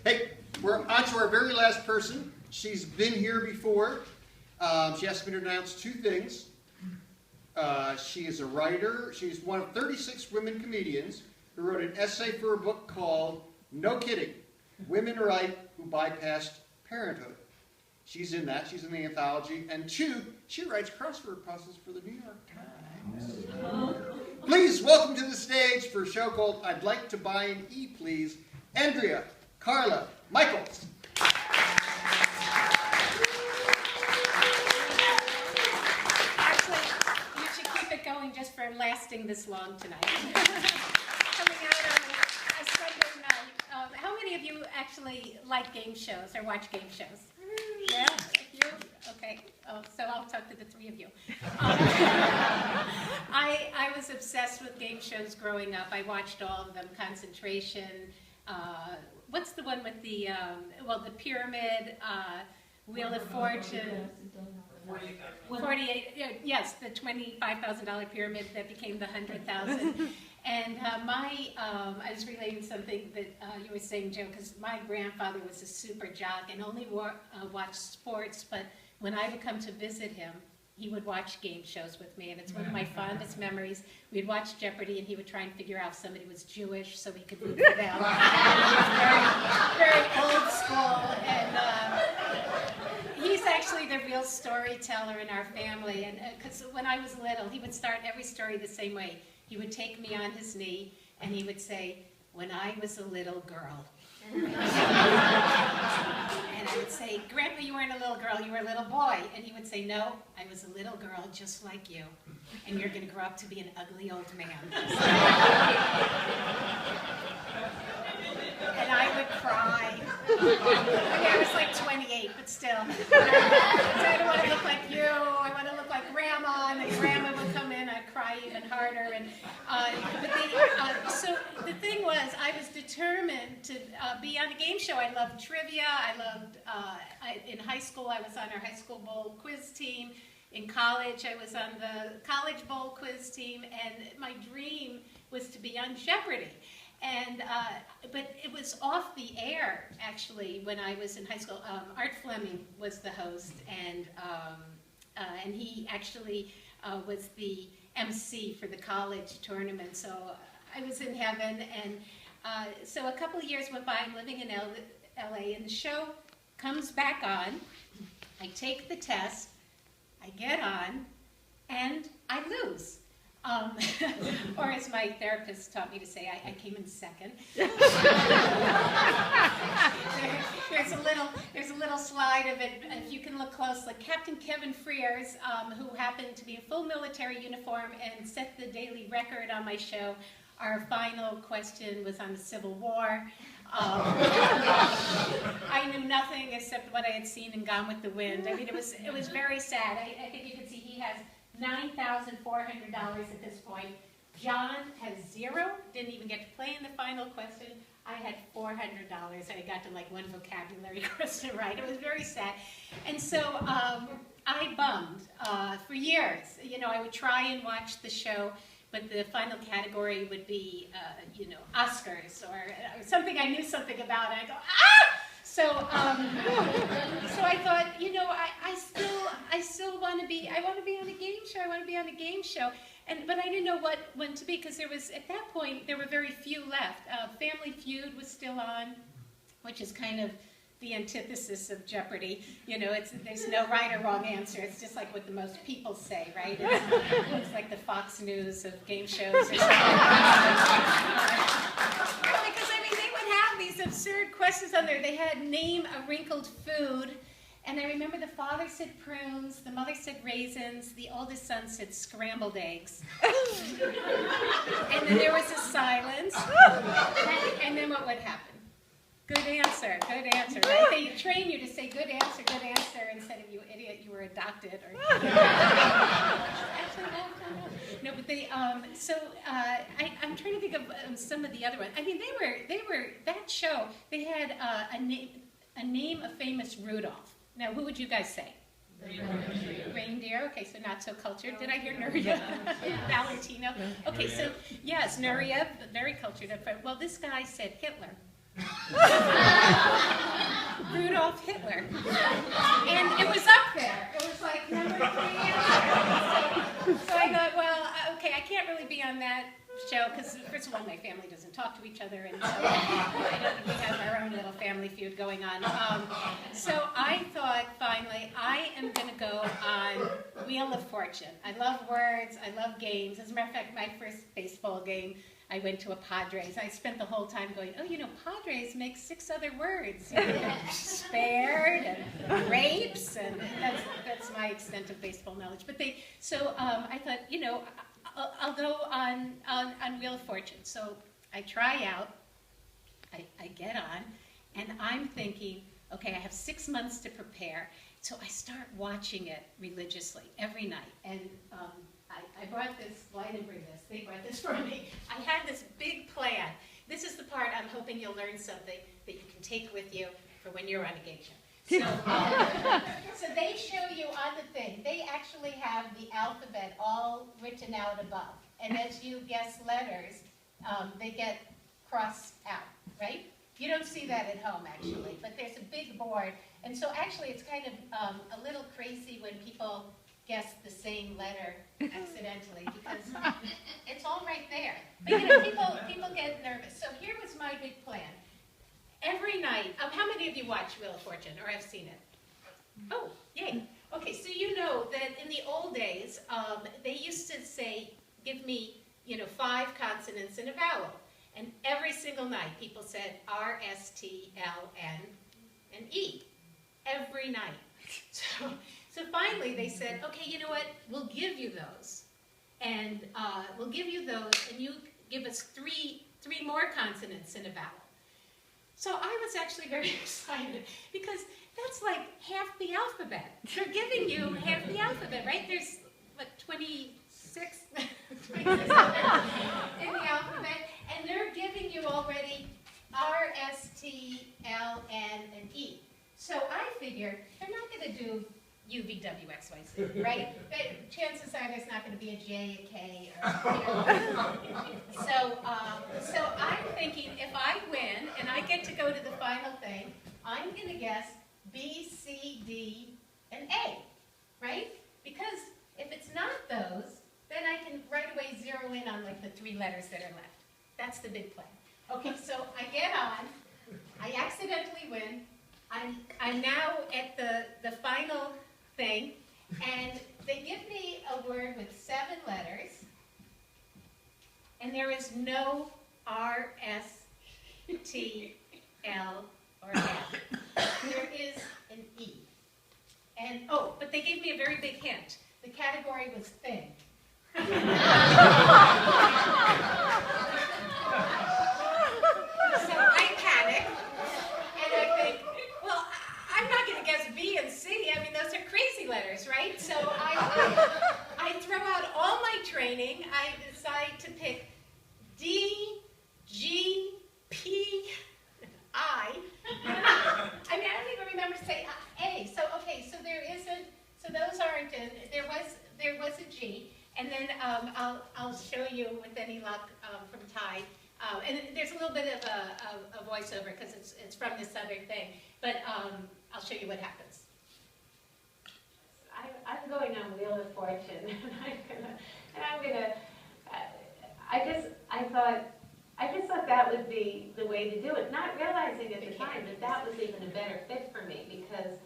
Hey, we're on to our very last person. She's been here before. She asked me to announce two things. She is a writer. She's one of 36 women comedians who wrote an essay for a book called No Kidding, Women Write Who Bypassed Parenthood. She's in that. She's in the anthology. And two, she writes crossword puzzles for the New York Times. Please welcome to the stage for a show called I'd Like to Buy an E, Please, Andrea Carla Michaels. Actually, you should keep it going just for lasting this long tonight. Coming out on a Sunday night. How many of you actually like game shows or watch game shows? Yeah, you? Okay. Oh, so I'll talk to the three of you. I was obsessed with game shows growing up. I watched all of them. Concentration. What's the one with the the pyramid? Wheel of Fortune. 48. Yes, the $25,000 pyramid that became the 100,000. And I was relating something that you were saying, Joe, because my grandfather was a super jock and only watched sports, but when I would come to visit him, he would watch game shows with me, and it's one of my fondest memories. We'd watch Jeopardy, and he would try and figure out if somebody was Jewish so he could root for them. It was very, very old school, and he's actually the real storyteller in our family, and because when I was little, he would start every story the same way. He would take me on his knee, and he would say, "When I was a little girl." And I would say, "Grandpa, you weren't a little girl, you were a little boy." And he would say, "No, I was a little girl just like you, and you're going to grow up to be an ugly old man." And I would cry. I was like 28, but still. I don't want to look like you. I want to look like Grandma. And then Grandma would come in. I'd cry even harder. And so the thing was, I was determined to be on a game show. I loved trivia. I loved. In high school, I was on our high school bowl quiz team. In college, I was on the college bowl quiz team. And my dream was to be on Jeopardy. And but it was off the air actually when I was in high school. Art Fleming was the host, and he actually was the MC for the college tournament. So I was in heaven, and so a couple of years went by. I'm living in LA, and the show comes back on. I take the test, I get on, and I lose. Or as my therapist taught me to say, I came in second. There's a little slide of it, if you can look close, like Captain Kevin Frears, who happened to be in full military uniform and set the daily record on my show. Our final question was on the Civil War. I knew nothing except what I had seen in Gone with the Wind. I mean, it was very sad. I think you can see he has $9,400 at this point. John has $0, didn't even get to play in the final question. I had $400. I got to like one vocabulary question right. It was very sad. And so I bummed for years. You know, I would try and watch the show, but the final category would be, Oscars or something I knew something about. And I go, ah! So I thought, I still want to be on a game show. I want to be on a game show. But I didn't know when to be, because at that point, there were very few left. Family Feud was still on, which is kind of the antithesis of Jeopardy. There's no right or wrong answer. It's just like what the most people say, right? It's like the Fox News of game shows or something. Because, they would have these absurd questions on there. They had name a wrinkled food. And I remember the father said prunes, the mother said raisins, the oldest son said scrambled eggs. And then there was a silence. And then what would happen? Good answer, right? They train you to say good answer, instead of you idiot, you were adopted. Or actually, no, but they. I'm trying to think of some of the other ones. They were that show. They had a name of famous Rudolph. Now, who would you guys say? Reindeer. Okay, so not so cultured. Did I hear Nuria? Valentino. Okay, so yes, Nuria, very cultured. Well, this guy said Hitler. Adolf Hitler. And it was up there. It was like number 3. So I thought, well, okay, I can't really be on that show because, first of all, my family doesn't talk to each other, and so we have our own little family feud going on. So I thought, finally, I am going to go on Wheel of Fortune. I love words. I love games. As a matter of fact, my first baseball game, I went to a Padres. I spent the whole time going, oh, you know, Padres makes 6 other words. You know, spared and grapes, and that's my extent of baseball knowledge. But so I thought, you know, I'll go on Wheel of Fortune. So I try out, I get on, and I'm thinking, okay, I have 6 months to prepare. So I start watching it religiously every night. And I brought this, well, I didn't bring this, they brought this for me. I had this big plan. This is the part I'm hoping you'll learn something that you can take with you for when you're on a game show. So they show you on the thing, they actually have the alphabet all written out above. And as you guess letters, they get crossed out, right? You don't see that at home, actually, but there's a big board. And so actually it's kind of a little crazy when people guess the same letter accidentally, because it's all right there. But you know, people get nervous. So here was my big plan. Every night, how many of you watch Wheel of Fortune, or have seen it? Oh, yay. Okay, so you know that in the old days, they used to say, give me, you know, 5 consonants and a vowel. And every single night, people said R, S, T, L, N, and E. Every night. So finally, they said, okay, you know what? We'll give you those. And we'll give you those, and you give us three more consonants and a vowel. So I was actually very excited because that's like half the alphabet. They're giving you half the alphabet, right? There's, what, 26 in the alphabet, and they're giving you already R, S, T, L, N, and E. So I figured they're not going to do U, V, W, X, Y, Z, right? But chances are there's not going to be a J, a K, or, you know. So I'm thinking if I win and I get to go to the final thing, I'm going to guess B, C, D, and A, right? Because if it's not those, then I can right away zero in on like the 3 letters that are left. That's the big plan. Okay, so I get on, I accidentally win, I'm now at the final thing, and they give me a word with 7 letters, and there is no R, S, T, L, or F. There is an E. And, oh, but they gave me a very big hint. The category was thin. So I panic, and I think, well, I'm not going to guess B and C. I mean, those are crazy letters, right? So I throw out all my training. I decide to pick D, G, P, I. I mean, I don't even remember to say A. So, okay, so there isn't, so those aren't in. There was a G. And then I'll show you, with any luck, from Ty. And there's a little bit of a voiceover because it's from this other thing. But I'll show you what happens. I'm going on Wheel of Fortune, and I'm gonna. I just thought that would be the way to do it. Not realizing at the time that that was even a better fit for me, because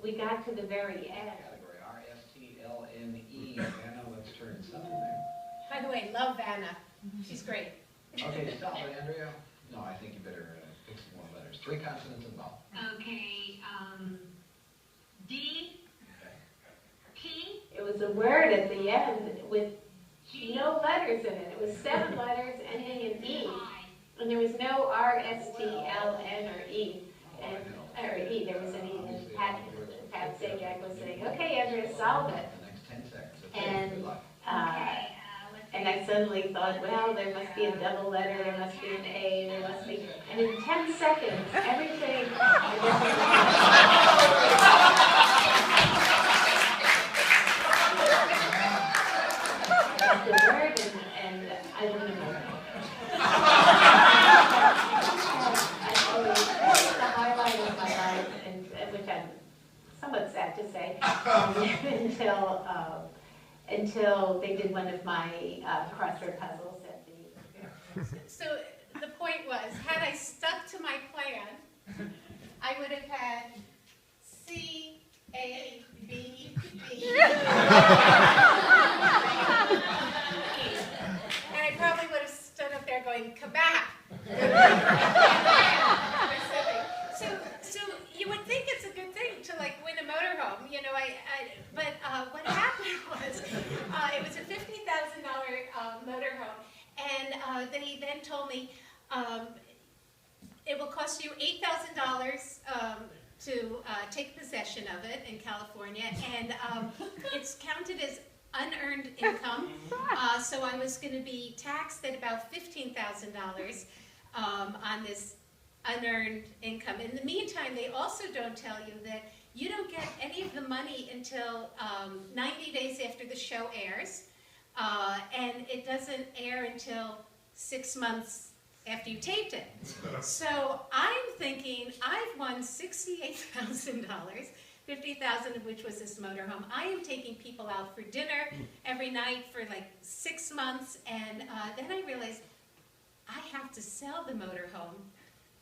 we got to the very end. Category R, S, T, L, N, E. Anna, let's turn something there. By the way, love Anna. She's great. Okay, stop it, Andrea. No, I think you better pick some more letters. 3 consonants and vowel. Okay, D, Okay. P, It was a word at the end with no letters in it. It was 7 letters ending in E. I. And there was no R, S, T, L, N, or E. Or E, there was an E. And Pat Sajak was saying, okay, Andrea, solve it. The next 10 seconds. And, Good luck. Okay, let's and I suddenly thought, well, there must be a double letter, there must be an A, there must be... And in 10 seconds, everything... the word, and I don't know. It's the highlight of my life, and somewhat sad to say, until they did one of my crossword puzzles at the. So the point was, had I stuck to my plan, I would have had C, A, B, B. And I probably would have stood up there going, kabah! So you would think it's a good thing to like win a motorhome, you know. But what happened was it was a $50,000 motorhome, and they then told me it will cost you $8,000 to take possession of it in California, and it's counted as unearned income. So I was going to be taxed at about $15,000 on this unearned income. In the meantime, they also don't tell you that you don't get any of the money until 90 days after the show airs, and it doesn't air until 6 months after you taped it. So I'm thinking, I've won $68,000, $50,000 of which was this motorhome. I am taking people out for dinner every night for like 6 months, and then I realized I have to sell the motorhome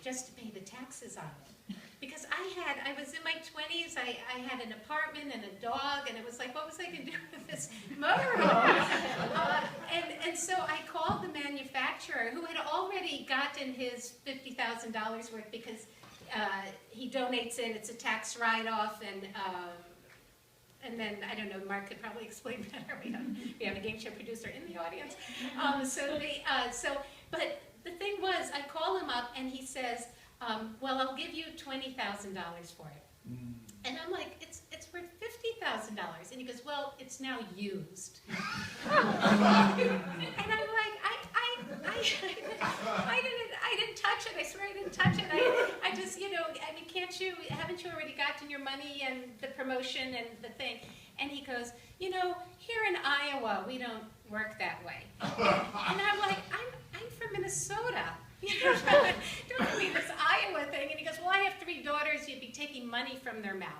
just to pay the taxes on it. Because I was in my 20s, I had an apartment and a dog, and it was like, what was I going to do with this motorhome? And so I called the manufacturer, who had already gotten his $50,000 worth because he donates it, it's a tax write-off, and then, I don't know, Mark could probably explain better. We have a game show producer in the audience. But the thing was, I call him up and he says, well, I'll give you $20,000 for it. And I'm like, it's worth $50,000. And he goes, well, it's now used. And I'm like, I didn't touch it. I swear I didn't touch it. I just, you know, I mean, haven't you already gotten your money and the promotion and the thing? And he goes, you know, here in Iowa, we don't work that way. And I'm like, I'm from Minnesota. You know, don't give me this Iowa thing. And he goes, well, I have 3 daughters. You'd be taking money from their mouth.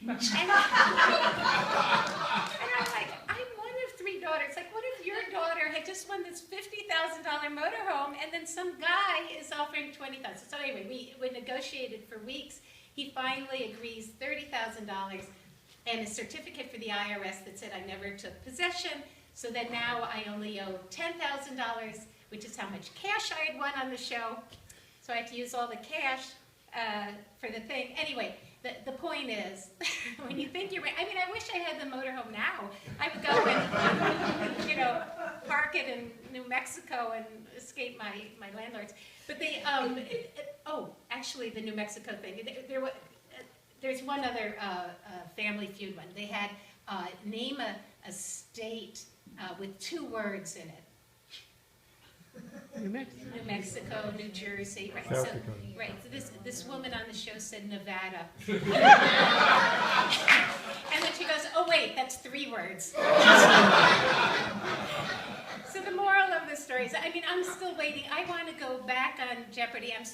And I'm like, I'm one of 3 daughters. Like, what if your daughter had just won this $50,000 motorhome, and then some guy is offering $20,000? So anyway, we negotiated for weeks. He finally agrees $30,000 and a certificate for the IRS that said I never took possession. So that now I only owe $10,000, which is how much cash I had won on the show. So I had to use all the cash for the thing. Anyway, the point is, when you think you're, I mean, I wish I had the motorhome now. I would go and, you know, park it in New Mexico and escape my landlords. But they, actually, the New Mexico thing, there's one other Family Feud one. They had name a state with 2 words in it. New Mexico, New Jersey, right? So, right. So this woman on the show said Nevada, and then she goes, "Oh wait, that's 3 words." So the moral of the story is, I mean, I'm still waiting. I want to go back on Jeopardy. I'm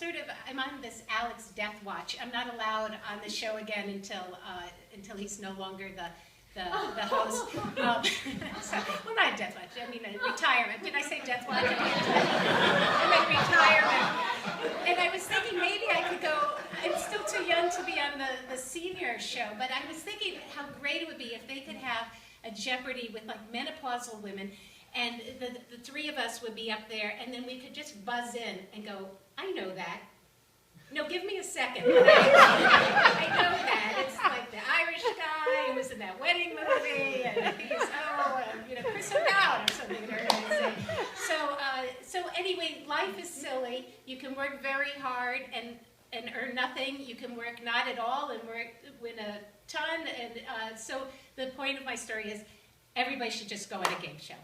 on this Alex death watch. I'm not allowed on the show again until he's no longer the host. Well, not death watch. I mean, retirement. Did I say death watch? I meant retirement. And I was thinking maybe I could go. I'm still too young to be on the senior show, but I was thinking how great it would be if they could have a Jeopardy with like menopausal women, and the 3 of us would be up there, and then we could just buzz in and go, I know that. No, give me a second. I know that. It's like the Irish guy who was in that wedding movie, and he's, Chris O'Dowd or something. So anyway, life is silly. You can work very hard and earn nothing. You can work not at all and win a ton. And so the point of my story is, everybody should just go on a game show.